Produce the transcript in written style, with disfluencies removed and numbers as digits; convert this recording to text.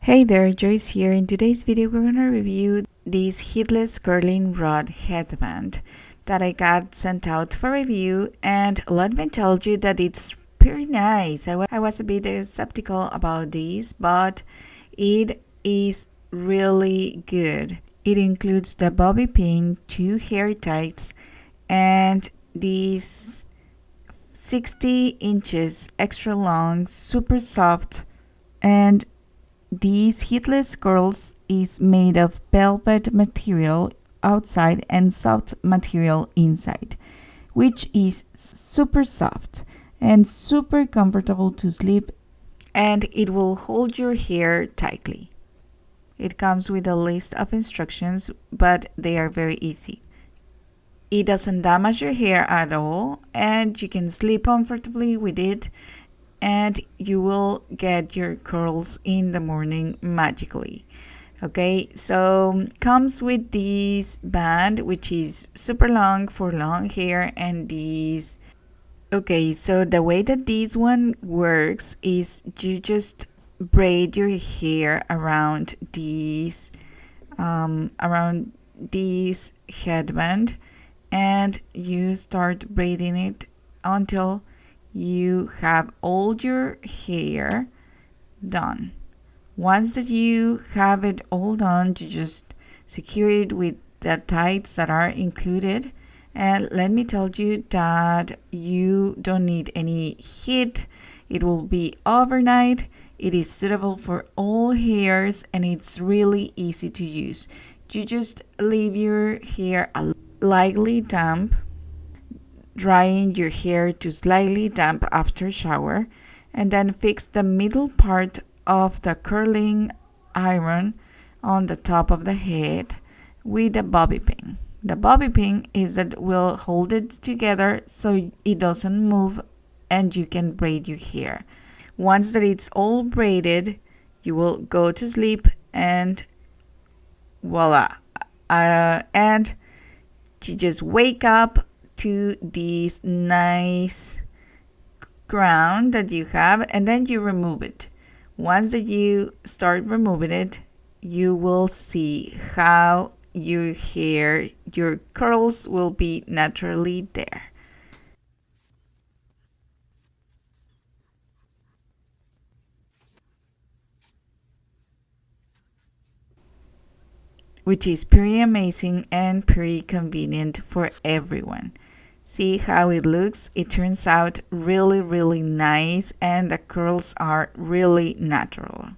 Hey there, Joyce here. In today's video, we're gonna review this heatless curling rod headband that I got sent out for review, and let me tell you that it's pretty nice. I was a bit skeptical about this, but it is really good. It includes the bobby pin, 2 hair ties, and these 60 inches extra long, super soft, and these heatless curls is made of velvet material outside and soft material inside, which is super soft and super comfortable to sleep, and it will hold your hair tightly. It comes with a list of instructions, but they are very easy. It doesn't damage your hair at all, and you can sleep comfortably with it, and you will get your curls in the morning magically. Okay, so comes with this band, which is super long for long hair, and these. Okay, so the way that this one works is you just braid your hair around this headband, and you start braiding it until you have all your hair done. Once that you have it all done, you just secure it with the ties that are included. And let me tell you that you don't need any heat. It will be overnight. It is suitable for all hairs, and it's really easy to use. You just leave your hair lightly damp, drying your hair to slightly damp after shower, and then fix the middle part of the curling iron on the top of the head with a bobby pin. The bobby pin is that will hold it together so it doesn't move, and you can braid your hair. Once that it's all braided, you will go to sleep, and voila, and you just wake up to this nice crown that you have, and then you remove it. Once that you start removing it, you will see how your hair, your curls will be naturally there. Which is pretty amazing and pretty convenient for everyone. See how it looks? It turns out really, really nice, and the curls are really natural.